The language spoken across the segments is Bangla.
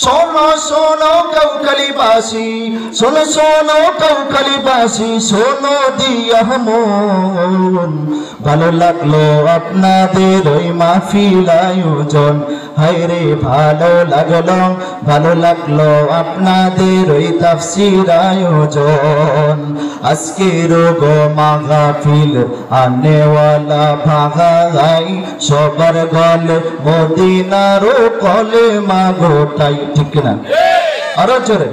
শোনো শোনো কাউখালীবাসী, শোনো শোনো কাউখালীবাসী, শোনো দিয়া মন, ভালো লাগলো আপনাদের ওই মাহফিল আয়োজন। হায়রে ভালো লাগলো আপনাদের ওই তাফসীর আয়োজন। আজকের গো মাহফিল আনেওয়ালা ভাগাই, সবার গলে মদিনার কলেমা গোটাই, ঠিক না? আরো জোরে।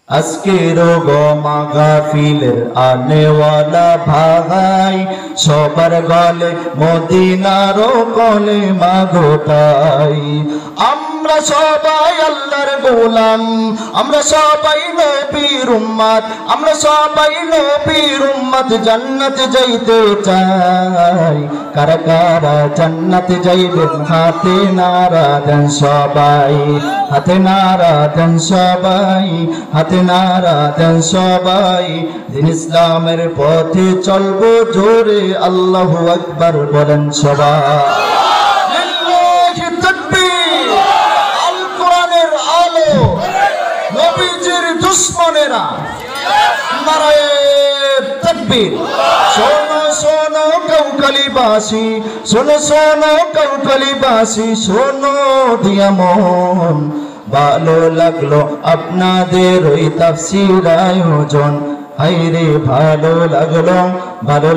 আজকের গো মাহফিল আনেওয়ালা ভাগাই, সবার গলে মদিনার কলেমা গোটাই। আমরা সবাই আল্লাহর গোলাম, আমরা সবাই নবীর উম্মত, আমরা সবাই নবীর উম্মত। জান্নাতে যাইতে চাই, কারা কারা জান্নাতে যাইবেন হাতে নারা দেন সবাই, হাতে নারা দেন সবাই, হাতে নারা দেন সবাই। দিন ইসলামের পথে চলবো জোরে আল্লাহু আকবার বলেন সবাই। দুশ্মনেরা নারায়ে তাকবীর। শোনো শোনো কাউখালীবাসী, শোনো শোনো কাউখালীবাসী, শোনো দিয়া মন, ভালো লাগলো আপনাদের ওই তাফসীর আয়োজন। হায়রে ভালো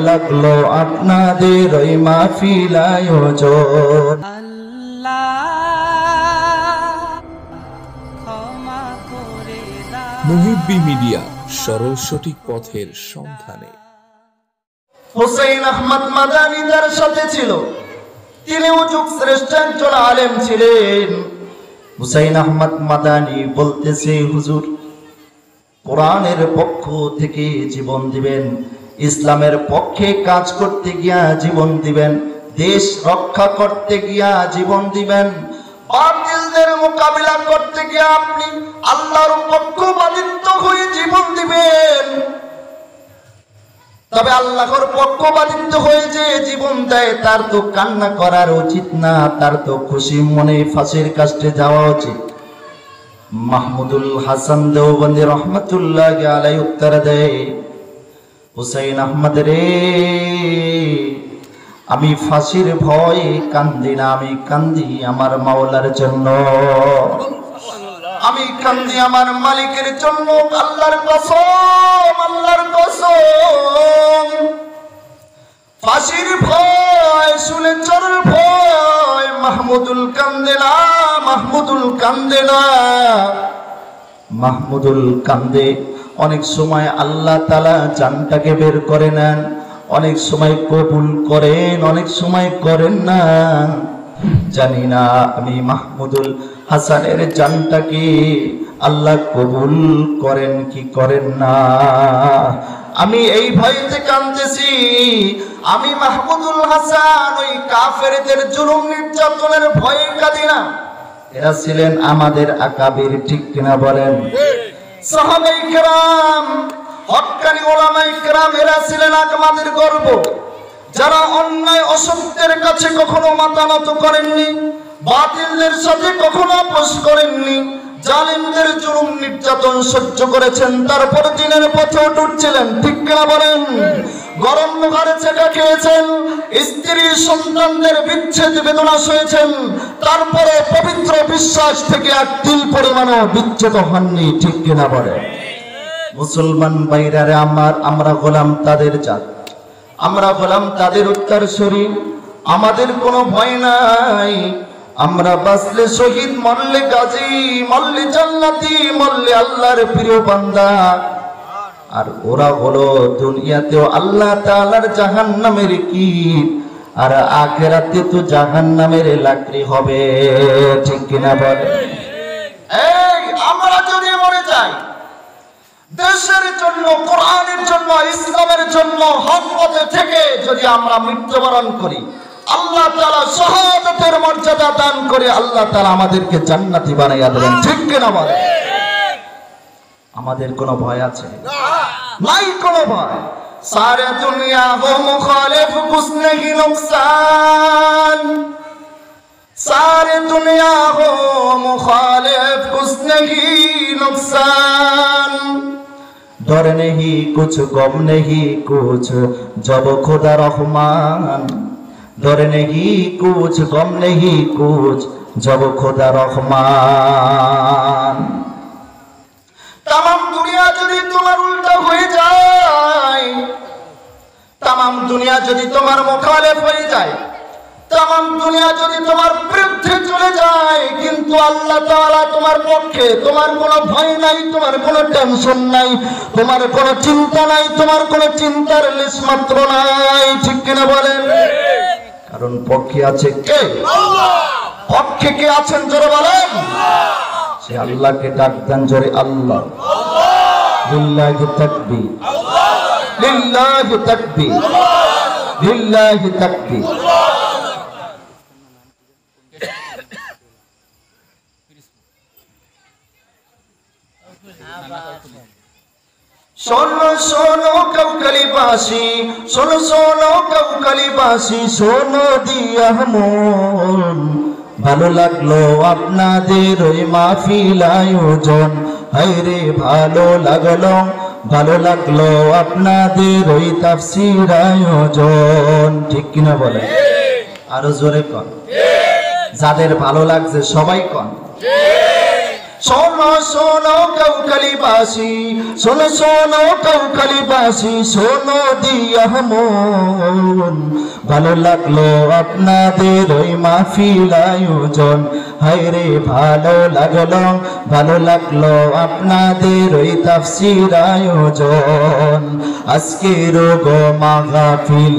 লাগলো আপনাদের ওই মাহফিল আয়োজন। মুহিব্বি মিডিয়া, সরল সঠিক পথের সন্ধানে। হুসাইন আহমদ মাদানী তার সাথে ছিল, তিনিও যুগ শ্রেষ্ঠ একজন আলেম ছিলেন। হুসাইন আহমদ মাদানী বলতেছে, হুজুর কোরআনের পক্ষ থেকে জীবন দিবেন, ইসলামের পক্ষে কাজ করতে গিয়া জীবন দিবেন, দেশ রক্ষা করতে গিয়া জীবন দিবেন, বাতিলদের মোকাবিলা করতে গিয়ে আপনি আল্লাহর পক্ষপাতিত্ব হয়ে জীবন দিবেন। তবে আল্লাহর পক্ষপাতিত্ব হয়ে যে জীবন দেয় তার তো কান্না করার উচিত না, তার তো খুশি মনে ফাঁসির কাস্টে যাওয়া উচিত। মাহমুদুল হাসান দেওবন্দি রহমতুল্লাহি আলাইহি উত্তর দেয়, হুসাইন আহমদ রে, আমি ফাঁসির ভয়ে কান্দি না, আমি কান্দি আমার মাওলার জন্য, আমি কান্দি আমার মালিকের জন্য। আল্লাহর কসম, আল্লাহর কসম, ফাঁসির ভয় শুনে চোরের ভয় মাহমুদুল কান্দে না, মাহমুদুল কান্দে না, মাহমুদুল কান্দে। অনেক সময় আল্লাহ তাআলা জানটাকে বের করে নেন, অনেক সময় কবুল করেন, অনেক সময় করেন না। জানি না আমি মাহমুদুল হাসানের জানটাকে আল্লাহ কবুল করেন কি করেন না। আমি এই ভয়তে কাঁদতেছি, আমি মাহমুদুল হাসান ওই কাফেরদের জুলুম নির্যাতনের ভয়ে কাঁদি না। এরা ছিলেন আমাদের আকাবির, ঠিক কিনা বলেন? সাহাবায়ে কেরাম, হক্কানি ওলামায়ে কেরাম, এরা ছিলেন আমাদের গর্ব, যারা অন্যায় অসত্যের কাছে কখনো মাথা নত করেননি, বাতিলদের সাথে কখনো আপোষ করেননি, জালিমদের জুলুম নির্যাতন সহ্য করেছেন, তারপর দিনের পথে উঠছিলেন, ঠিক কিনা বলেন? গরম ঘরে চেকা খেয়েছেন, স্ত্রী সন্তানদের বিচ্ছেদ বেদনা সয়েছেন, তারপরে পবিত্র বিশ্বাস থেকে এক তিল পরিমাণও বিচ্ছেদ হননি, ঠিক কিনা বলেন? মুসলমান ভাইরারে আমার, আমরা গোলাম তাদের জাত, আমরা গোলাম তাদের উত্তরসূরি, আমাদের কোনো ভয় নাই। আমরা বাঁচলে শহীদ, মরলে গাজী, মরলে জান্নাতি, মরলে আল্লাহর প্রিয় বান্দা। আর ওরা হলো দুনিয়াতেও আল্লাহ তাআলার জাহান্নামের কীট, আর আখিরাতে তো জাহান্নামের লাকড়ি হবে, ঠিক কিনা বলে? এই আমরা যদি মরে যাই দেশের জন্য, কোরআনের জন্য, ইসলামের জন্য হক পথে থেকে যদি আমরা মৃত্যুবরণ করি, আল্লাহ তাআলা শাহাদাতের মর্যাদা দান করে আল্লাহ তাআলা আমাদেরকে জান্নাতি বানাইয়া দেবেন, ঠিক কিনা বলে? আমাদের কোনো ভয় আছে? নাই কোনো ভয়। সারে দুনিয়া হো মুখালিফ কুছ নেহি নুকসান, सारे दुनिया हो नहीं नुकसान, डर नहीं कुछ गम नहीं कुछ जब खुदा रहमान, डर नहीं कुछ गम नहीं कुछ जब खुदा रहमान। तमाम दुनिया यदि तुम्हार उल्टा হয়ে যায়, तमाम दुनिया यदि তোমার মুখালেফ হয়ে যায়, तमाम दुनिया যদি তোমার বিরুদ্ধে চলে যায়, কিন্তু আল্লাহ তাআলা তোমার পক্ষে, তোমার কোনো ভয় নাই, তোমার কোনো টেনশন নাই, তোমার কোনো চিন্তা নাই, তোমার কোনো চিন্তার লেশ মাত্র নাই। ঠিক কিনা বলেন? কারণ পক্ষে আছে কে? আল্লাহ। পক্ষে কে আছেন জোরে বলেন? সে আল্লাহকে ডাক দেন জোরে আল্লাহ। লিল্লাহি তাকবীর, লিল্লাহি তাকবীর, লিল্লাহি তাকবীর। শোনো শোনো কাউকালিবাসী, শোনো শোনো কাউকালিবাসী, শোনো দিয়া মন, ভালো লাগলো আপনাদের ওই মাহফিল আয়োজন, হায়রে ভালো লাগলো, ভালো লাগলো আপনাদের ওই তাফসীর আয়োজন। ঠিক কিনা বলেন? আরো জোরে কন, যাদের ভালো লাগছে সবাই কন। শোনো শোনো কাউকালিবাসী, শোনো শোনো কাউকালিবাসী, শোনো দিয়া মন, ভালো লাগলো আপনাদের ওই মাহফিল আয়োজন, হায়রে ভালো লাগলো, ভালো লাগলো আপনাদের ওই তাফসীর আয়োজন। আজকের গো মাহফিল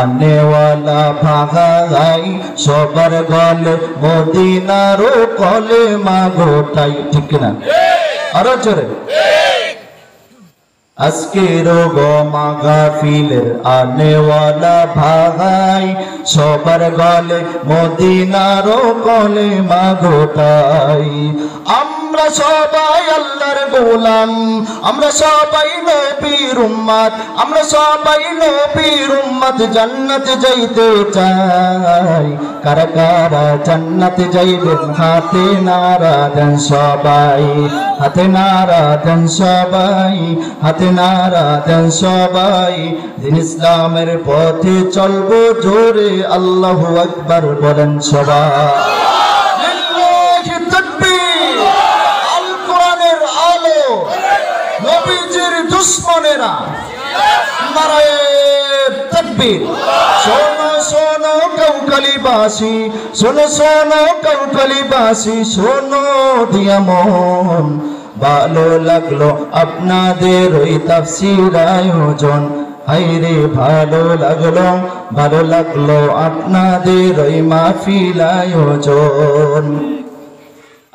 আনেওয়ালা ভাগাই, সবার গলে মদিনার কলে মাগোটাই। ঠিক না? আরো জোরে। আজকের গো মাহফিলের আনেওয়ালা ভাগাই, সবার গলে মদিনার কলে মাগোটাই। আমরা সবাই আল্লাহর গোলাম, আমরা সবাই নবীর উম্মত, আমরা সবাই নবীর উম্মত, জান্নাতে যাইতে চাই। কারা কারা জান্নাতে যাইবেন হাতে নারা দেন সবাই, হাতে নারা দেন সবাই, হাতে নারা দেন সবাই। দিন ইসলামের পথে চলবো জোরে আল্লাহু আকবার বলেন সবাই। লিল্লাহি তাকবীর। আল কোরআনের আলো, নবীজির দুশমনেরা নারায়ে তাকবীর। শোনো শোনো কাউকালিবাসী, শোনো শোনো কাউকালিবাসী, শোনো দিয়া মন, ভালো লাগলো আপনাদের ওই তাফসীর আয়োজন, হায়রে ভালো লাগলো, ভালো লাগলো আপনাদের ওই মাহফিল আয়োজন।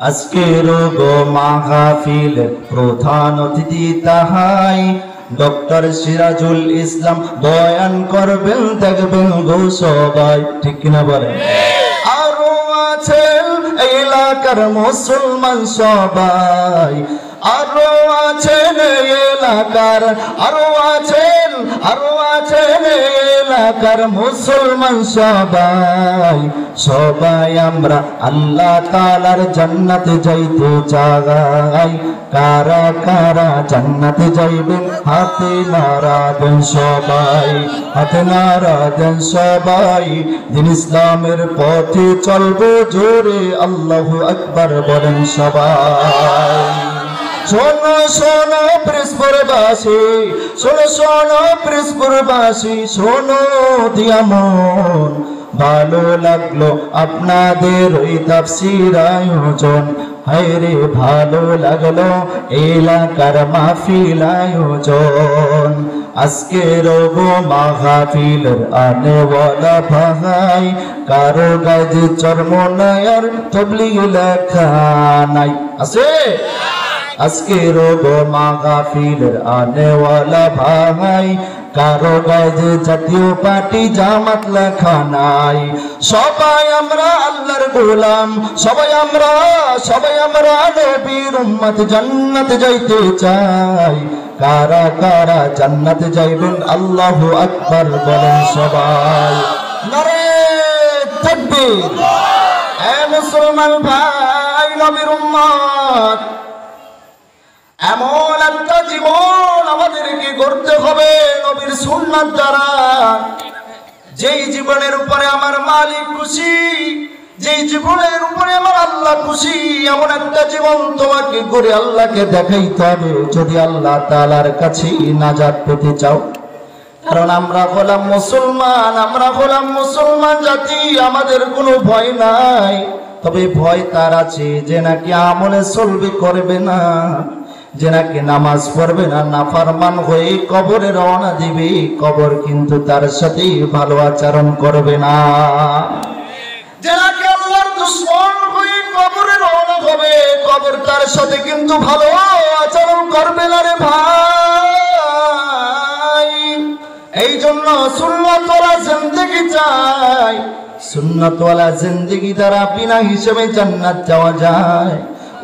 আজকের গো মাহফিলের প্রধান অতিথি তাহাই, ডক্টর সিরাজুল ইসলাম বয়ান করবেন, দেখবেন গো সবাই। ঠিক কিনা বলেন? আরো আছেন এলাকার মুসলমান সবাই, আরো আছেন এলাকার, আরো আছেন, আরো আছেন এলাকার মুসলমান সবাই। সবাই আমরা আল্লাহ তাআলার জান্নাতে যাইতে চাই। কারা কারা জান্নাতে যাইবেন হাতে নারা দেন সবাই, হাতে নারা দেন সবাই। দিন ইসলামের পথে চলবো জোরে আল্লাহু আকবার বলেন সবাই। শোনো শোনো পিরোজপুরবাসী, শোনো শোনো পিরোজপুরবাসী, শোনো দিয়া মন, ভালো লাগলো আপনাদের ওই তাফসীর আয়োজন, হায়রে ভালো লাগলো এলাকার মাহফিল আয়োজন। আজকের গো মাহফিলের আনেওয়ালা ভাই, কারো গায়ে চর্ম নাই আর তবলিগ লেখা নাই, আছে? আজকের গো মাহফিলের আনেওয়ালা ভাই, কারো গায়ে জাতীয় পার্টি জামাত লেখা নাই। সবাই আমরা আল্লাহর গোলাম, সবাই আমরা, সবাই আমরা নবীর উম্মত, জান্নাতে যাইতে চাই। কারা কারা জান্নাতে যাইবেন আল্লাহু আকবার বলেন সবাই। নারে তাকবীর। এ মুসলমান ভাই নবীর উম্মত, এমন একটা জীবন আমাদেরকে গড়তে হবে নবীর সুন্নাত দ্বারা, যেই জীবনের উপরে আমার মালিক খুশি, যেই জীবনের উপরে আমার আল্লাহ খুশি, এমন একটা জীবন তোমাকে করে আল্লাহকে দেখাইতে হবে যদি আল্লাহ তাআলার কাছে নাজাত পেতে চাও। কারণ আমরা হলাম মুসলমান, আমরা হলাম মুসলমান জাতি, আমাদের কোনো ভয় নাই। তবে ভয় তার আছে যে নাকি আমলে চলবে করবে না, যে নাকি নামাজ পড়বে না, নাফরমান হয়ে কবরে রওনা দিবে, কবর কিন্তু তার সাথে ভালো আচরণ করবে না। যে নাকি আল্লাহর দুশমন হয়ে কবরে রওনা হবে, কবর তার সাথে কিন্তু ভালো আচরণ করবে না রে ভাই। এই জন্য সুন্নাতওয়ালা জিন্দেগি চাই, সুন্নাতওয়ালা জিন্দেগি দ্বারা বিনা হিসেবে জান্নাত যাওয়া যায়।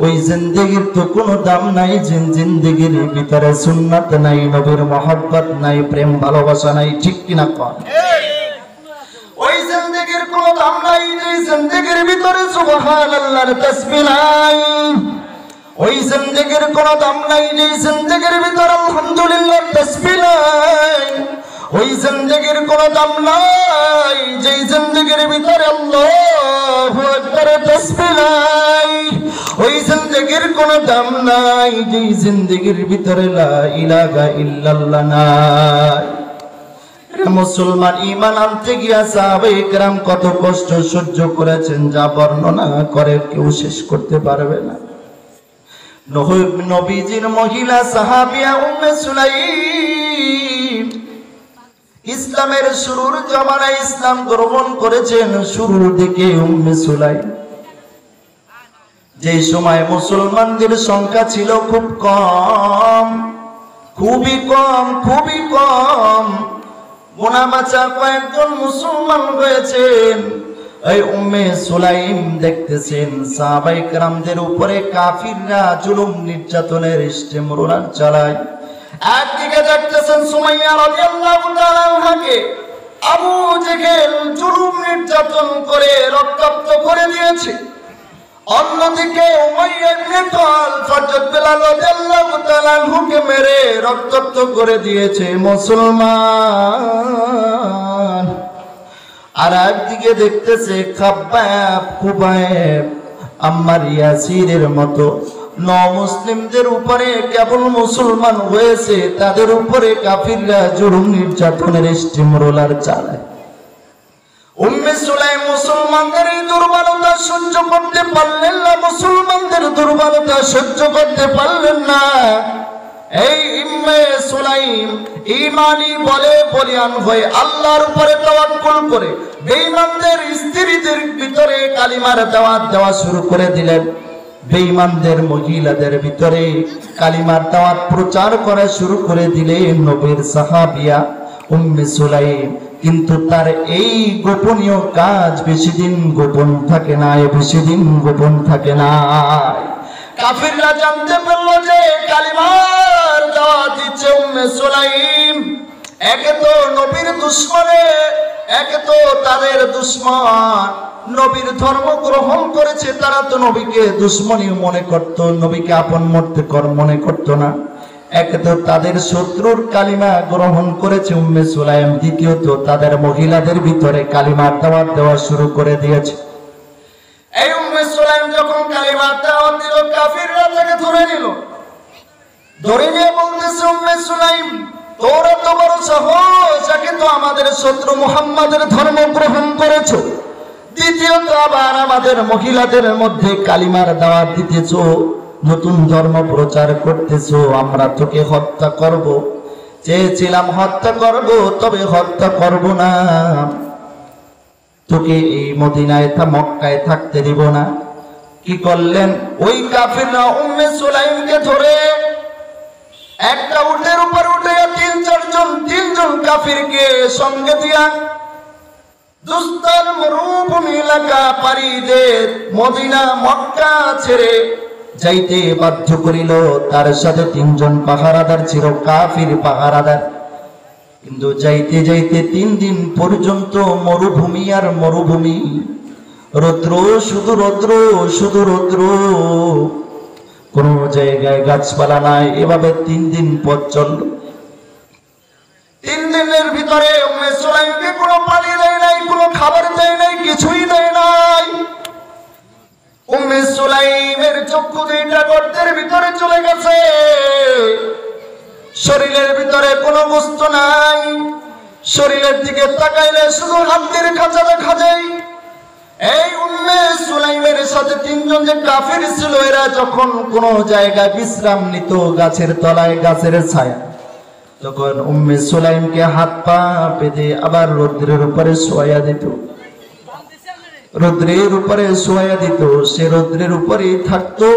ওই জিন্দেগির তো কোনো দাম নাই যে জিন্দেগির ভিতরে সুন্নাত নাই, নবীর মহব্বত নাই, প্রেম ভালোবাসা নাই। ঠিক কিনা কন? ওই জিন্দেগির কোনো দাম নাই যে জিন্দেগির ভিতরে সুবহানাল্লাহর তাসবিহ নাই। ওই জিন্দেগির কোনো দাম নাই যে জিন্দেগির ভিতরে আলহামদুলিল্লাহর তাসবিহ নাই। ওই জিন্দেগির কোনো দাম নাই যে জিন্দেগির ভিতরে আল্লাহু আকবারের তাসবিহ নাই। ওই জিন্দেগির কোনো দাম নাই যে জিন্দেগির ভিতরে লা ইলাহা ইল্লাল্লাহ নাই। মুসলমান ঈমান আনতে গিয়া সাহাবায়ে কেরাম কত কষ্ট সহ্য করেছেন যা বর্ণনা করে কেউ শেষ করতে পারবে না। নবীজির মহিলা সাহাবিয়া উম্মে সুলাইম ইসলামের শুরুর জমানায় ইসলাম গ্রহণ করেছেন। শুরুর দিকে উম্মে সুলাইম, যে সময় মুসলমানদের সংখ্যা ছিল খুব কম, খুবই কম, খুবই কম, গোনাবাচা কয়েকজন মুসলমান হয়েছেন। এই উম্মে সুলাইম দেখতেছেন সাহাবায়ে কেরামদের উপরে কাফিররা জুলুম নির্যাতনের স্টিমরোলার চালায়। একদিকে দেখতেছেন সুমাইয়া রাদিয়াল্লাহু তাআলা আনহাকে আবু জেহেল জুলুম নির্যাতন করে রক্তাক্ত করে দিয়েছে। অন্যদিকে উমাইয়া ইবনে খালদ হযরত বিলাল রাদিয়াল্লাহু তাআলা আনহুকে মেরে রক্তাক্ত করে দিয়েছে মুসলমান। আর একদিকে দেখতেছে খাব্বাব, খুবাইব, আম্মার, ইয়াসিরের মতো মুসলিমদের উপরে কেবল মুসলমান হয়েছে, তাদের উপরে কাফিররা জুলুম নির্যাতনের স্টিমরোলার চালায়। উম্মে সুলাইম মুসলমানদের এই দুর্বলতা সহ্য করতে পারলেন না, মুসলমানদের দুর্বলতা সহ্য করতে পারলেন না। এই উম্মে সুলাইম ঈমানি বলে বলিয়ান হয়ে আল্লাহর উপরে তাওয়াক্কুল করে বেঈমানদের স্ত্রীদের ভিতরে কালিমার দাওয়াত দেওয়া শুরু করে দিলেন। বেঈমানদের মহিলাদের ভিতরে কালিমার দাওয়াত প্রচার করা শুরু করে দিলেন নবীর সাহাবিয়া উম্মে সুলাইম। কিন্তু তার এই গোপনীয় কাজ বেশি দিন গোপন থাকে না, বেশি দিন গোপন থাকে না। কাফিররা জানতে পারল যে কালিমার দাওয়াত দিচ্ছে উম্মে সুলাইম। একে তো নবীর দুশমনে, একে তো তাদের দুশমন, নবীর ধর্ম গ্রহণ করেছে, তারা তো নবীকে দুশমনী মনে করত, নবীকে আপন মনে করত না। একে তো তাদের শত্রুর কালিমা গ্রহণ করেছে উম্মে সুলাইম, দ্বিতীয়ত তাদের মহিলাদের ভিতরে কালিমার দাওয়াত দেওয়া শুরু করে দিয়েছে। এই উম্মে সুলাইম যখন কালিমার দাওয়াত দিল, কাফিররা তাকে ধরে নিল। ধরে নিয়ে বলতেছে উম্মে সুলাইম, তোর এত বড় সাহস, একে তো আমাদের শত্রু মুহাম্মাদের ধর্ম গ্রহণ করেছো, দ্বিতীয়ত আবার আমাদের মহিলাদের মধ্যে কালিমার দাওয়াত দিতেছো, নতুন ধর্ম প্রচার করতেছো। আমরা তোকে হত্যা করব, চেয়েছিলাম হত্যা করব, তবে হত্যা করব না। তোকে এই মদিনায় মক্কায় থাকতে দিব না। কি করলেন ওই কাফিররা? উম্মে সুলাইমকে ধরে একটা উটের উপর উঠে তিনজন কাফিরকে সঙ্গে দিয়া দুস্তার মরুভূমি এলাকা পাড়ি দিয়ে মদিনা মক্কা ছেড়ে যাইতে বাধ্য করিল। তার সাথে তিনজন পাহারাদার ছিল, কাফির পাহারাদার। কিন্তু যাইতে যাইতে 3 দিন পর্যন্ত মরুভূমি আর মরুভূমি, রৌদ্র, শুধু রৌদ্র, শুধু রৌদ্র। কোন জায়গায় গাছপালা নাই। এভাবে 3 দিন পথ চলল। 3 দিনের ভিতরে উম্মে সুলাইমকে কোনো পানি দেয় নাই, কোনো খাবার দেয় নাই, কিছুই দেয় নাই। উম্মে সুলাইমের চক্ষু দুইটা গর্তের ভিতরে চলে গেছে, শরীরের ভিতরে কোনো গোস্ত নাই, শরীরের দিকে তাকাইলে শুধু হাতের খাঁচা দেখা যায়। এই উম্মে সুলাইমের সাথে 3 জন যে কাফির ছিল, এরা যখন কোনো জায়গায় বিশ্রাম নিত গাছের তলায়, গাছের ছায়া, তখন উম্মে সুলাইমকে হাত পা বেঁধে আবার রৌদ্রের উপরে শোয়া দিত, রৌদ্রের উপরে শোয়া দিত। সে রৌদ্রের উপরেই থাকতো,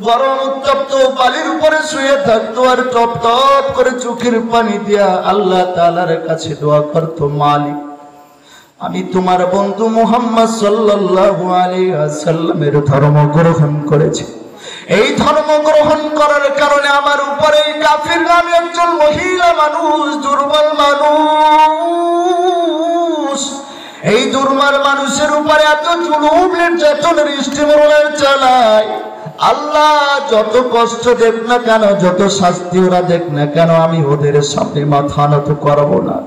গরম উত্তপ্ত বালির উপরে শুয়ে থাকতো, আর টপ টপ করে চোখের পানি দিয়া আল্লাহ তাআলার কাছে দোয়া করতো, মালিক আমি তোমার বন্ধু মুহাম্মদ সাল্লাল্লাহু আলাইহি ওয়াসাল্লামের ধর্ম গ্রহণ করেছি। এই ধর্ম গ্রহণ করার কারণে আমার উপরে কাফির নামে একজন মহিলা মানুষ, দুর্বল মানুষ, এই দুর্বল মানুষের উপরে এত জুলুম নির্যাতন স্টিমরোলার চালায়। আল্লাহ যত কষ্ট দেখ না কেন, যত শাস্তি ওরা দেখ না কেন, আমি ওদের সামনে মাথা নত করব না।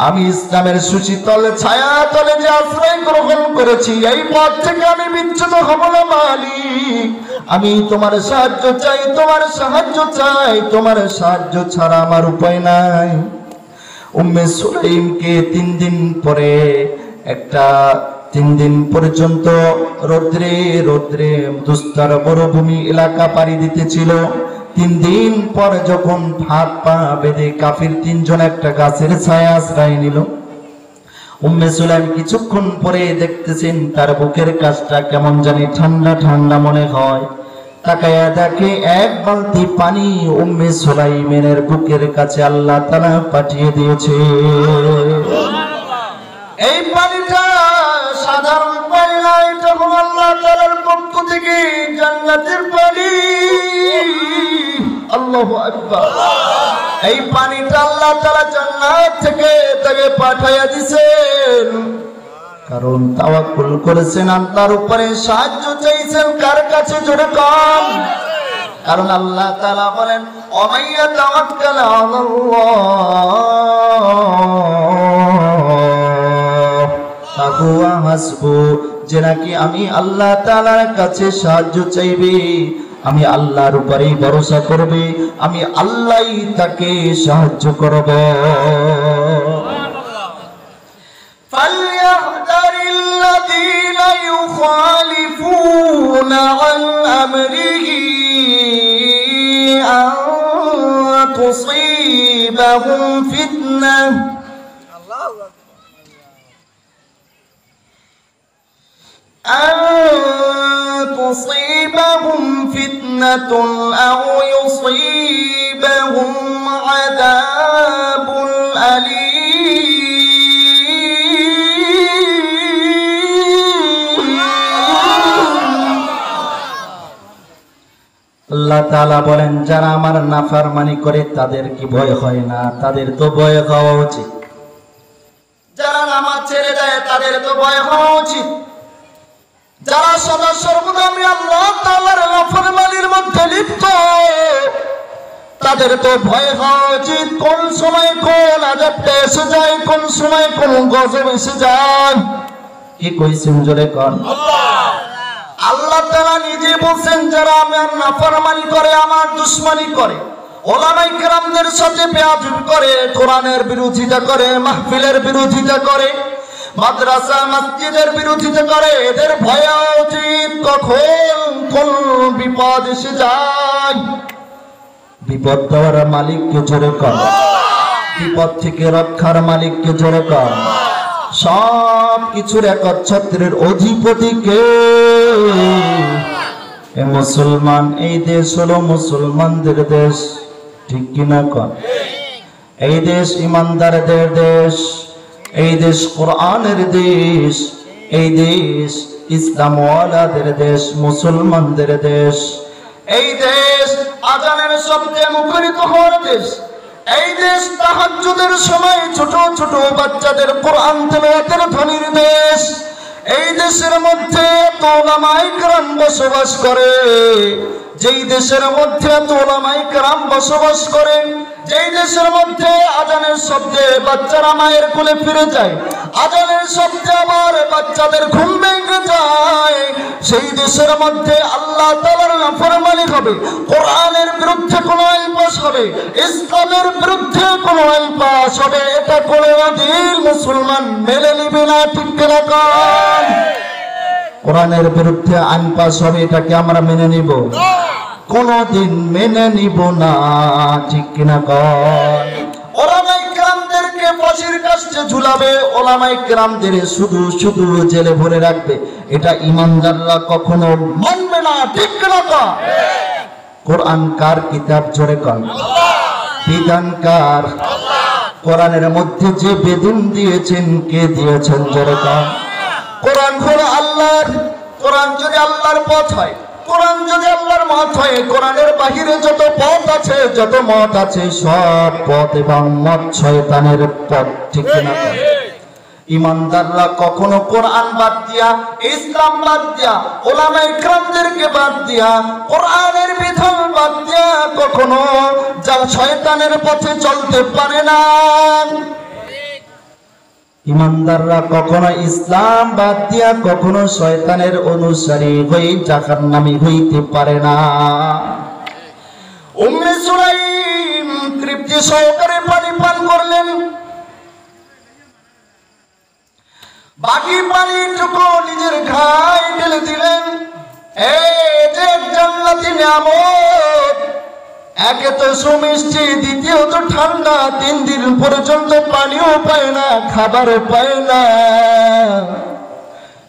আমি ইসলামের সুশীতল ছায়া তলে যে আশ্রয় গ্রহণ করেছি, এই পথ থেকে আমি বিচ্যুত হব না মালিক। আমি তোমার সাহায্য চাই, তোমার সাহায্য চাই, তোমার সাহায্য ছাড়া আমার উপায় নাই। উম্মে সুলাইমকে 3 দিন পরে 3 দিন পর্যন্ত রৌদ্রে রৌদ্রে দুস্তর মরুভূমি এলাকা পাড়ি দিতেছিল। 3 দিন পর যখন হাত পা বেঁধে কাফির 3 জন একটা গাছের ছায়া আশ্রয় নিল, উম্মে সুলাইম কিছুক্ষণ পরে দেখতেছেন তার বুকের কাছটা কেমন জানি ঠান্ডা ঠান্ডা মনে হয়। তাকায়া দেখে 1 বালতি পানি উম্মে সুলাইমের বুকের কাছে আল্লাহ তাআলা পাঠিয়ে দিয়েছে। এই পানিটা সাধারণ পানি না, এটা হলো আল্লাহ তাআলার পক্ষ থেকে জান্নাতের পানি। আল্লাহু আকবার। এই পানিটা আল্লাহ তাআলা জান্নাত থেকে তাকে পাঠিয়ে দিয়েছেন, কারণ তাওয়াক্কুল করেছেন, আল্লাহর উপরে সাহায্য চাইছেন। কার কাছে? জোরে কম। কারণ আল্লাহ তাআলা বলেন, ওমাইয়া তাওয়াক্কাল আলাল্লাহ ফাহুয়া হাসবু, যে নাকি আমি আল্লাহ তাআলার কাছে সাহায্য চাইবে, আমি আল্লাহর উপরেই ভরসা করবে, আমি আল্লাহই তাকে সাহায্য করব। فَلْيَحْذَرِ الَّذِينَ يُخَالِفُونَ عَنْ أَمْرِهِ أَنْ تُصِيبَهُمْ فِتْنَةٌ أَوْ يُصِيبَهُمْ عَذَابٌ أَلِيمٌ। আল্লাহ তাআলা বলেন, যারা আমার নাফরমানি করে তাদের কি ভয় হয় না? তাদের তো ভয় হওয়া উচিত। যারা নামাজ ছেড়ে দেয় তাদের তো ভয় হওয়া উচিত। যারা সদা সর্বদা আমি আল্লাহ তাআলার নাফরমানির মধ্যে লিপ্ত, তাদের তো ভয় হওয়া উচিত। কোন সময় কোন আযাবটা এসে যায়, কোন সময় কোন গজব এসে যায়। কি কইছেন জোরে কোন? আল্লাহ তাআলা নিজে বলছেন, যারা আমার নাফরমানি করে, আমার দুশমনি করে, ওলামায়ে কেরামদের সাথে বেয়াদবি করে, কোরআনের বিরোধিতা করে, মাহফিলের বিরোধিতা করে, মাদ্রাসা মসজিদের বিরোধিতা করে, এদের ভয় উচিত কখন কোন বিপদ এসে যায়। বিপদ দেওয়ার মালিককে জোরে কর, বিপদ থেকে রক্ষার মালিককে জোরে কর, সব কিছুর একচ্ছত্রের অধিপতি কে? এ মুসলমান, এই দেশ হলো মুসলমানদের দেশ, ঠিক কিনা কর? এই দেশ ইমানদারদের দেশ, এই দেশ কোরআনের দেশ, এই দেশ ইসলামওয়ালাদের দেশ, মুসলমানদের দেশ। এই দেশ আজানের শব্দে মুখরিত হওয়ার দেশ। এই দেশ তাহাজ্জুদের সময় ছোট ছোট বাচ্চাদের কোরআন তেলাওয়াতের ধ্বনির দেশ। এই দেশের মধ্যে এত উলামায়ে কেরাম বসবাস করে, যেই দেশের মধ্যে এত উলামায়ে কেরাম বসবাস করেন, যেই দেশের মধ্যে আজানের শব্দে বাচ্চারা মায়ের কোলে ফিরে যায়, আজানের শব্দে আবার বাচ্চাদের ঘুম ভেঙে যায়, সেই দেশের মধ্যে আল্লাহ তাআলার নাফরমানি হবে, কোরআনের বিরুদ্ধে কোনো আইন পাস হবে, ইসলামের বিরুদ্ধে কোনো আইন পাস হবে, এটা কোনোদিন মুসলমান মেনে নিবে না। ঠিক কিনা কন? কোরআনের বিরুদ্ধে আইন পাস হবে, এটাকে আমরা মেনে নিব? কোনদিন মেনে নিব না। ঠিক কিনা কন? ওলামায়ে কেরামদেরকে ফাঁসির কাস্টে ঝুলাবে, ওলামায়ে কেরামদের শুধু শুধু জেলে ভরে রাখবে, এটা ঈমানদাররা কখনো মানবে না। ঠিক কিনা কন? কোরআন কার কিতাব? জোরে কন। বিধান কার? কোরআনের মধ্যে যে বিধান দিয়েছেন, কে দিয়েছেন? জোরে কন। কোরআন হলো আল্লাহর। কোরআন যদি আল্লাহর পথ হয়, কোরআন যদি আল্লাহর মত হয়, কোরআনের বাহিরে যত পথ আছে, যত মত আছে, সব পথ এবং মত শয়তানের পথ। ঠিক না? ঈমানদাররা কখনো কোরআন বাদ দিয়া, ইসলাম বাদ দিয়া, উলামায়ে কেরামদেরকে বাদ দিয়া, কোরআনের বিধান বাদ দিয়া কখনো যা শয়তানের পথে চলতে পারে না। ঈমানদাররা কখনো ইসলাম বাদ দিয়া কখনো শয়তানের অনুসারী হয়ে জাহান্নামী হইতে পারে না। উম্মে সুলাইম তৃপ্তি সহকারে পানি পান করলেন, বাকি পানিটুকু নিজের ঘায়ে ঢেলে দিলেন। এই যে জান্নাতি নিয়ামত, একে তো সুমিষ্টি, দ্বিতীয়ত ঠান্ডা, 3 দিন পর্যন্ত পানিও পায় না, খাবারও পায় না।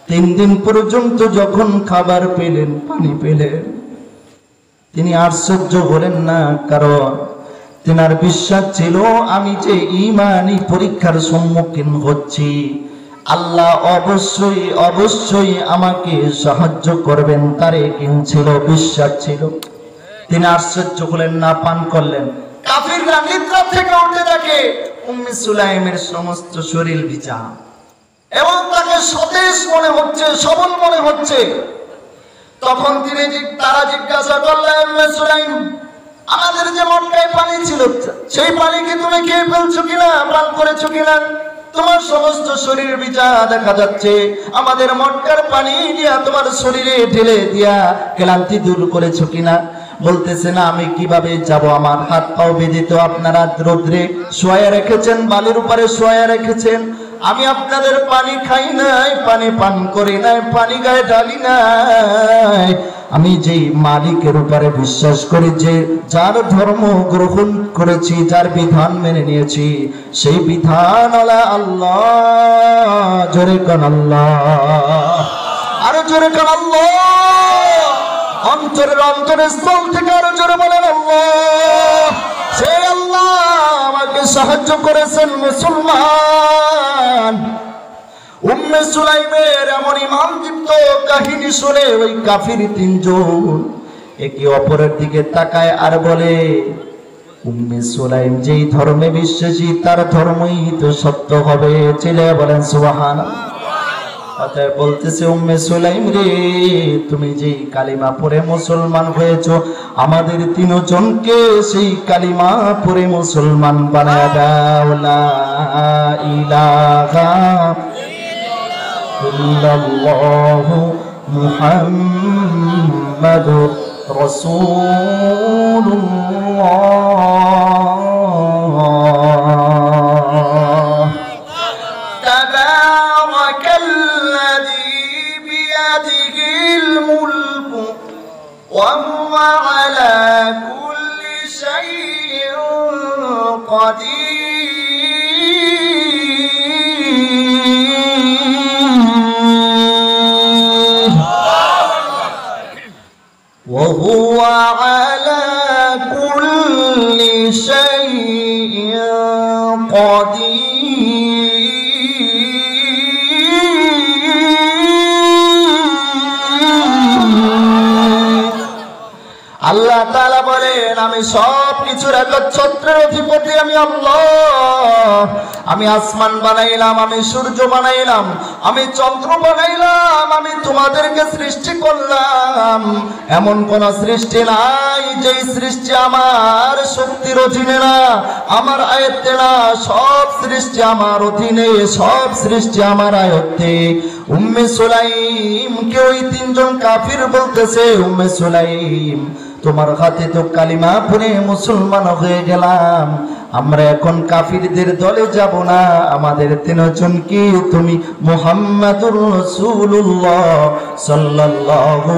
3 দিন পর্যন্ত যখন খাবার পেলেন, পানি পেলেন, তিনি আশ্চর্য হলেন না, কারণ তেনার বিশ্বাস ছিল আমি যে ঈমানি পরীক্ষার সম্মুখীন হচ্ছি, আল্লাহ অবশ্যই অবশ্যই আমাকে সাহায্য করবেন, তার একদিন ছিল, বিশ্বাস ছিল। তিনি আশ্চর্য হলেন না, পান করলেন। কাফিররা নিদ্রা থেকে উঠে দেখে উম্মে সুলাইমের সমস্ত শরীর ভিজা এবং তাকে সতেজ মনে হচ্ছে, সবল মনে হচ্ছে। তখন তারা জিজ্ঞাসা করলেন, উম্মে সুলাইম, আমাদের যে মটকায় পানি ছিল, সেই পানি কি তুমি খেয়ে ফেলছো কিনা, পান করেছো কিনা? তোমার সমস্ত শরীর ভিজা দেখা যাচ্ছে, আমাদের মটকার পানি দিয়া তোমার শরীরে ঢেলে দিয়া ক্লান্তি দূর করেছো কিনা? বলতেছে না, আমি কিভাবে যাব, আমার হাত পাও বেঁধে তো আপনারা রোদ্রে শোয়া রেখেছেন, বালির উপরে শোয়া রেখেছেন, আমি আপনাদের পানি খাই নাই, পানি পান করি নাই, পানি গায়ে ঢালি নাই। আমি যেই মালিকের উপরে বিশ্বাস করি, যে যার ধর্ম গ্রহণ করেছি, যার বিধান মেনে নিয়েছি, সেই বিধান আল্লাহ। জোরে কান আল্লাহ, আরো জোরে কান আল্লাহ। অন্তরের অন্তরস্থল থেকে আরো জোরে বলেন আল্লাহ। সেই আল্লাহ আমাকে সাহায্য করেছেন মুসলমান। উম্মে সুলাইমের এমন ঈমানদীপ্ত কাহিনী শুনে ওই কাফির 3 জন একে অপরের দিকে তাকায় আর বলে, উম্মে সুলাইম যেই ধর্মে বিশ্বাসী, তার ধর্মই তো সত্য হবে। ছেলে বলেন সুবহানাল্লাহ। অতএব বলতেছে, উম্মে সুলাইম রে, তুমি যেই কালিমা পড়ে মুসলমান হয়েছো, আমাদের 3 জনকে সেই কালিমা পড়ে মুসলমান বানায় দাও। লা ইলাহা ইল্লাল্লাহু মুহাম্মাদুর রাসূলুল্লাহ। তাবারাকাল্লাযী বিয়াদিহিল মুলকু ওয়া হুয়া আলা কুল্লি শাইইন কাদির। وهو على كل شيء قدير। আল্লাহ তাআলা বলেন, আমি সব কিছুর একচ্ছত্রের অধিপতি আমি আল্লাহ। আমি আসমান বানাইলাম, আমি সূর্য বানাইলাম, আমি চন্দ্র বানাইলাম, আমি তোমাদেরকে সৃষ্টি করলাম। এমন কোন সৃষ্টি নাই যেই সৃষ্টি আমার শক্তির অধীনে না, আমার আয়ত্তে না। সব সৃষ্টি আমার অধীনে, সব সৃষ্টি আমার আয়ত্তে। উম্মে সুলাইম কে ওই তিনজন কাফির বলতেছে, উম্মে সুলাইম তোমার হাতে তো কালিমা পড়ে মুসলমান হয়ে গেলাম, আমরা এখন কাফিরদের দলে যাব না, আমাদের তিনজনকে তুমি মুহাম্মাদুর রাসূলুল্লাহ সাল্লাল্লাহু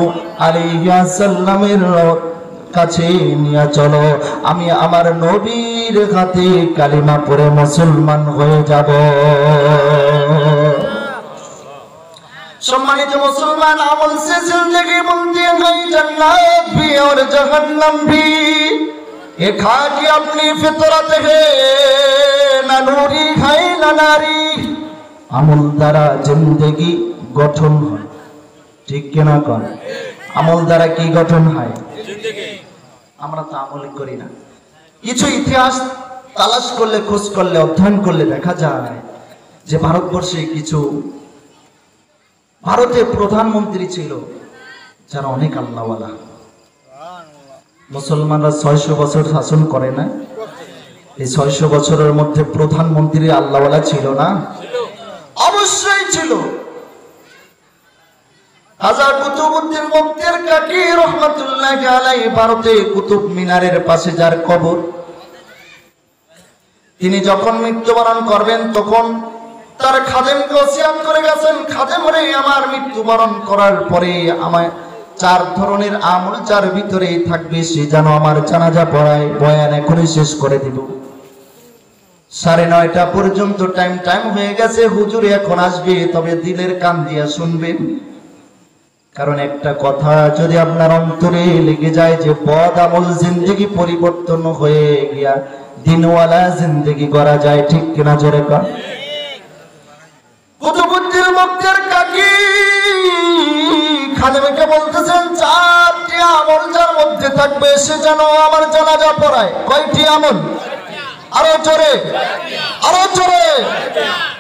আলাইহি ওয়াসাল্লামের কাছে নিয়ে চলো, আমি আমার নবীর হাতে কালিমা পড়ে মুসলমান হয়ে যাব। সম্মানিত মুসলমান, আমল से जिंदगी बनती है, जन्नत भी और जहन्नम भी, ये खाकी अपनी फितरत है, ना नूरी है ना नारी। আমল দ্বারা জিন্দেগি গঠন হয়, ঠিক কিনা কোন? আমল দ্বারা কি গঠন হয়? জিন্দেগি। আমরা তো আমল করি না। কিছু ইতিহাস তালাশ করলে, খোঁজ করলে, অধ্যয়ন করলে দেখা যায় যে ভারতবর্ষে কিছু ভারতের প্রধানমন্ত্রী ছিল যারা অনেক আল্লাহওয়ালা। মুসলমানরা 600 বছর শাসন করে না, এই 600 বছরের মধ্যে প্রধানমন্ত্রী আল্লাহওয়ালা ছিল না? অবশ্যই ছিল। হাজার কুতুবউদ্দিন বখতিয়ার কাকি রহমাতুল্লাহি আলাইহি ভারতে কুতুব মিনারের পাশে যার কবর, তিনি যখন মৃত্যুবরণ করবেন তখন তার খাদেমকে ওসিয়াত করে গেছেন, খাদেম রে, আমার মৃত্যুবরণ করার পরে আমার 4 ধরনের আমল যার ভিতরেই থাকবে সে যেন আমার জানাজা পড়ায়। বয়ান এখনই শেষ করে দিব, 9:30 পর্যন্ত টাইম হয়ে গেছে। হুজুর এখন আসবে, তবে দিলের কান দিয়া শুনবেন, কারণ একটা কথা যদি আপনার অন্তরে লেগে যায় যে বদ আমল জিন্দেগি পরিবর্তন হয়ে গিয়া দিনওয়ালা জিন্দেগি করা যায়, ঠিক কিনা জোরে কর? কুতুবউদ্দিন বখতিয়ার কাকি খাদেমকে বলতেছেন, 4টি আমল যার মধ্যে থাকবে সে যেন আমার জানাজা পড়ায়। কয়টি আমল? আরো জোরে, আরো জোরে।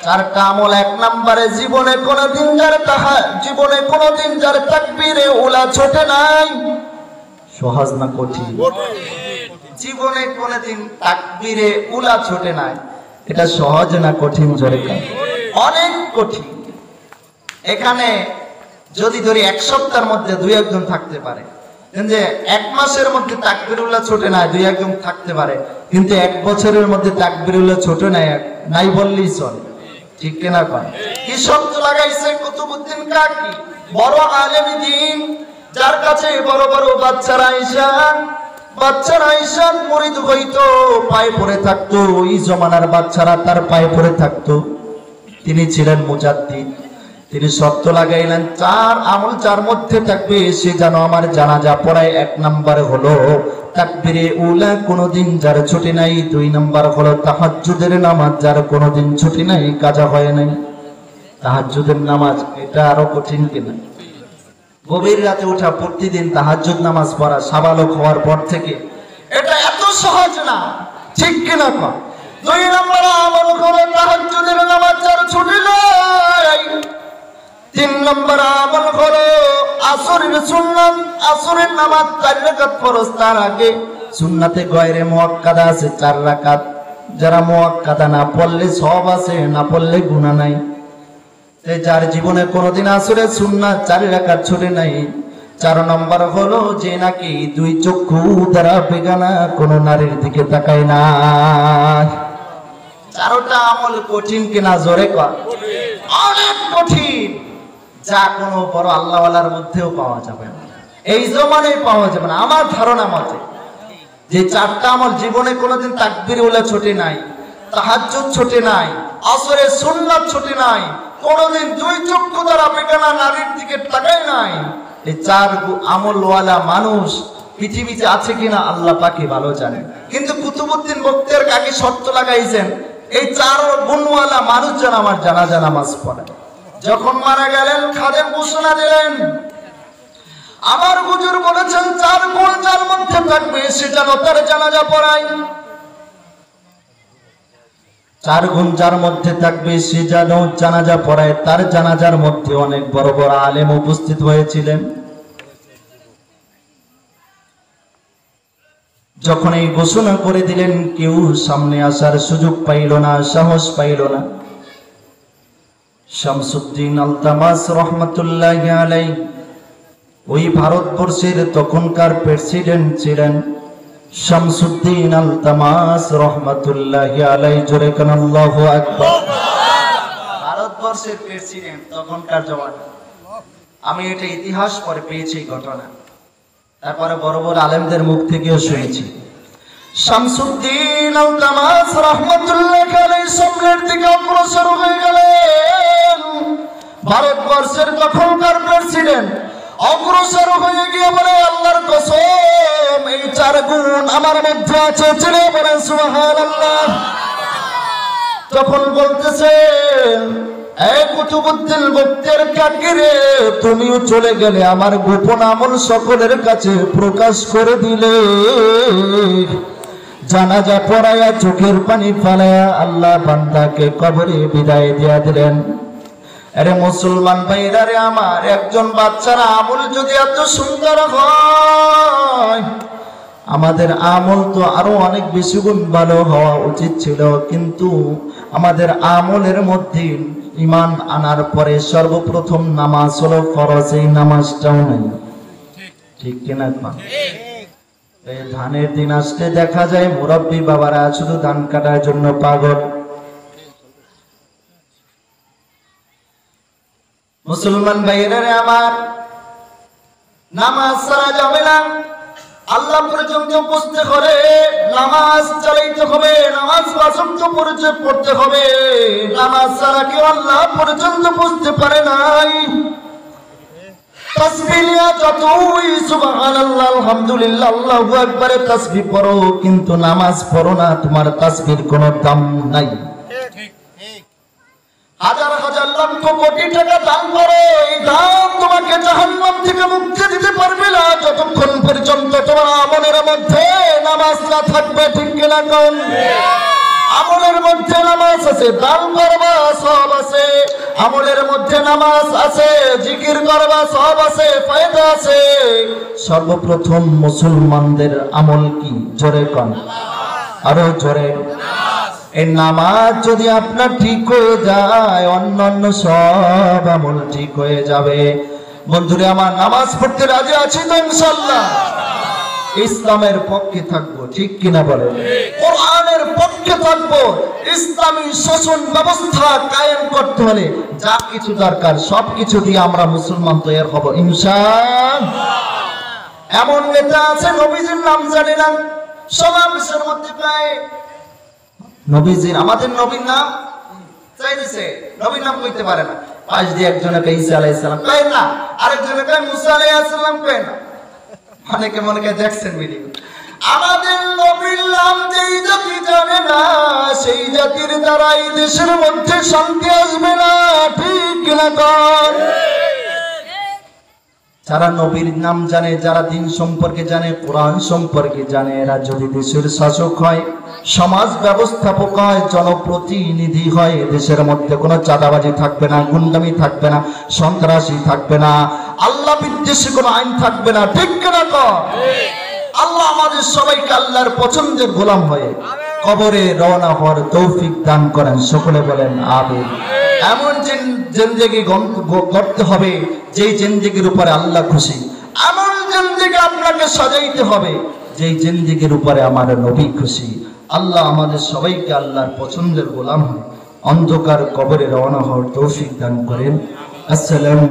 4টা আমল। 1 নম্বরে, জীবনে কোনদিন যার তাকবীরে উলা ছোটে নাই। সহজ না কঠিন? জীবনে কোনদিন তাকবীরে উলা ছোটে নাই, এটা সহজ না কঠিন জোরে কর? অনেক কঠিন। এখানে যদি ধরি 1 সপ্তাহের মধ্যে 2-1 জন থাকতে পারে, কিন্তু 1 মাসের মধ্যে তাকবীরুল্লাহ ছোটে নাই 2-1 জন থাকতে পারে, কিন্তু 1 বছরের মধ্যে তাকবীরুল্লাহ ছোট নাই বললেই চলে, ঠিক কিনা কন? কি শব্দ লাগাইছে কুতুবউদ্দিন কাকি, বড় আলেম দ্বীন, যার কাছে বড় বড় বাচ্চারা আয়েশা মুরিদ হইতো, পায়ে পড়ে থাকতো, ওই জমানার বাচ্চারা তার পায়ে পড়ে থাকতো। তিনি ছিলেন মুজাদ্দিদ। তিনি শর্ত লাগাইলেন 4 আমল যার মধ্যে থাকবে সে যেন আমার জানাজা পড়ায়। 1 নম্বর হলো তাকবীরে উলা কোনদিন যার ছুটি নাই। 2 নম্বর হলো তাহাজ্জুদের নামাজ যার কোনদিন ছুটি নাই, কাজা হয় নাই। তাহাজ্জুদের নামাজ, এটা আরো কঠিন কিনা? গভীর রাতে ওঠা, প্রতিদিন তাহাজ্জুদ নামাজ পড়া সাবালক হওয়ার পর থেকে, এটা এত সহজ না, ঠিক কিনা কর? 2 নম্বর আমল হলো তাহাজ্জুদের নামাজ যার ছুটি নাই। 3 নম্বর আমল হলো আসরের সুন্নাত, আসরের নামাজ 4 রাকাত ফরজ, তার আগে সুন্নাতে গয়রে মুআক্কাদা আছে 4 রাকাত, যারা মুআক্কাদা না পড়লে সওয়াব আছে, না পড়লে গুনাহ নাই। যার জীবনে কোনদিন আসরের সুন্নাত 4 রাকাত ছুটে নাই। 4 নম্বর হলো যে নাকি 2 চক্ষু দ্বারা বেগানা কোন নারীর দিকে তাকায় না। 4টা আমল কঠিন কিনা জোরে কর? অনেক কঠিন, যা কোনো বড় আল্লাহওয়ালার মধ্যেও পাওয়া যাবে না, এই জমানায় পাওয়া যাবে না। আমার ধারণা মতে যে 4টা আমল জীবনে কোনোদিন তাকবীরে উলা ছোটে নাই, তাহাজ্জুদ ছোটে নাই, আসরের সুন্নাত ছোটে নাই, কোনোদিন 2 চক্ষু দ্বারা বেগানা নারীর দিকে তাকায় নাই। এই 4 আমলওয়ালা মানুষ পৃথিবীতে আছে কিনা আল্লাহ পাকই ভালো জানে। কিন্তু কুতুবউদ্দিন বখতিয়ার কাকি শর্ত লাগাইছেন, এই 4 গুণওয়ালা মানুষ যেন আমার জানাজা নামাজ পড়ে। যখন মারা গেলেন খাদেম ঘোষণা দিলেন, আমার হুজুর বলেছেন 4 গুণ যার মধ্যে থাকবে সে যেন তার জানাজা পড়ায়। 4 গুণ যার মধ্যে থাকবে সে যেন জানাজা পড়ায়। তার জানাজার মধ্যে অনেক বড় বড় আলেম উপস্থিত হয়েছিলেন। যখন এই ঘোষণা করে দিলেন, কেউ সামনে আসার সুযোগ পাইল না, সাহস পাইল না। শামসুদ্দিন আলতামাস রহমতুল্লাহি আলাইহি ওই ভারতবর্ষের তখনকার প্রেসিডেন্ট ছিলেন শামসুদ্দিন আলতামাস রহমতুল্লাহি আলাইহি। জোরে কান আল্লাহু আকবার। ভারতবর্ষের প্রেসিডেন্ট তখনকার জমানা। আমি এটা ইতিহাস পড়ে পেয়েছি ঘটনা, তারপরে বড় বড় আলেমদের মুখ থেকেও শুনেছি। শামসুদ্দিন আলতামাস রহমতুল্লাহি আলাইহি সামনের দিকে অগ্রসর হয়ে গেলেন। ভারতবর্ষের তখনকার প্রেসিডেন্ট অগ্রসর হয়ে গিয়ে বলে, আল্লাহর কসম এই 4 গুণ আমার মধ্যে আছে, চিনে বলেন সুবহানাল্লাহ। তখন বলতেছে, এই কুতুবউদ্দিন বক্তের কাকিরে, তুমিও চলে গেলে, আমার গোপন আমল সকলের কাছে প্রকাশ করে দিলে। জানাজা পড়ায়া চোখের পানি ফালায়া আল্লাহ বান্দাকে কবরে বিদায় দিয়া দিলেন। আরে মুসলমান ভাইরা রে আমার, একজন বাচ্চার আমল যদি এত সুন্দর হয়, আমাদের আমল তো আরো অনেক বেশি গুণ ভালো হওয়া উচিত ছিল। কিন্তু আমাদের আমলের মধ্যে ঈমান আনার পরে সর্বপ্রথম নামাজ হলো ফরজ, এই নামাজটাও নাই। ঠিক কিনা? এই ধানের দিন আসলে দেখা যায় মুরব্বী বাবারা শুধু ধান কাটার জন্য পাগল। মুসলমান ভাইয়েরা আমার, নামাজ ছাড়া যাবে না। আল্লাহ পর্যন্ত বুঝতে হবে, নামাজ চালাইতে হবে, নামাজ পর্যন্ত পড়তে হবে। নামাজ ছাড়া কেউ আল্লাহ পর্যন্ত বুঝতে পারে নাই। তাসবিহ যতই সুবহানাল্লাহ আলহামদুলিল্লাহ আল্লাহু আকবার তাসবিহ পড়ো, কিন্তু নামাজ পড়ো না, তোমার তাসবিহর কোনো দাম নাই। হাজার হাজার লক্ষ কোটি টাকা দান করো, এই দান তোমাকে জাহান্নাম থেকে মুক্তি দিতে পারবে না যতক্ষণ পর্যন্ত তোমার আমলের মধ্যে নামাজ না থাকবে। ঠিক কিনা কোন? আমলের মধ্যে নামাজ আছে, দান করবা সব আছে। আমলের মধ্যে নামাজ আছে, জিকির করবা সব আছে, ফায়দা আছে। সর্বপ্রথম মুসলমানদের আমল কি? জোরে কোন, আরো জোরে। এই নামাজ যদি আপনার ঠিক হয়ে যায়, অন্যান্য সব আমল ঠিক হয়ে যাবে। বন্ধুরে আমার, নামাজ পড়তে রাজি আছি তো ইনশাআল্লাহ? ইসলামের পক্ষে থাকবো, ঠিক কিনা বলেন? কোরআনের পক্ষে থাকবো। ইসলামী শাসন ব্যবস্থা কায়েম করতে হলে যা কিছু দরকার সবকিছু দিয়ে আমরা মুসলমান তৈরি হব ইনশাআল্লাহ। এমন নেতা আছে নবীজির নাম জানে না, সমাবেশের মধ্যে প্রায় নবীজির, আমাদের নবীর নাম চাইছে, নবীর নাম কইতে পারে না। পাশ দিয়ে একজনকে ঈসা আলাইহিস সালাম কয় না, আরেকজনকে মুসা আলাইহিস সালাম কয় না। অনেকে মনে করে দেখছেন ভিডিও। আমাদের নবীর নাম যেই জাতি জানে না, সেই জাতির দ্বারা এই দেশের মধ্যে শান্তি আসবে না। ঠিক কিনা কর? যারা নবীর নাম জানে, যারা দিন সম্পর্কে জানে, কোরআন সম্পর্কে জানে, এরা যদি দেশের শাসক হয়, সমাজ ব্যবস্থাপক হয়, জনপ্রতিনিধি হয়, দেশের মধ্যে কোনো চাঁদাবাজি থাকবে না, গুন্ডামি থাকবে না, সন্ত্রাসী থাকবে না, আল্লাহ বিদ্বেষী কোনো আইন থাকবে না। ঠিক কিনা কর? আল্লাহ আমাদের সবাইকে আল্লাহর পছন্দের গোলাম হয়ে কবরে রওনা হওয়ার তৌফিক দান করেন। সকলে বলেন আমিন। এমন জিন্দেগি গড়তে হবে যেই জিন্দেগির উপরে আল্লাহ খুশি। এমন জিন্দেগি আপনাকে সাজাইতে হবে যেই জিন্দেগির উপরে আমার নবী খুশি। আল্লাহ আমাদের সবাইকে আল্লাহর পছন্দের গোলাম হয় অন্ধকার কবরে রওনা হওয়ার তৌফিক দান করেন। আসসালামু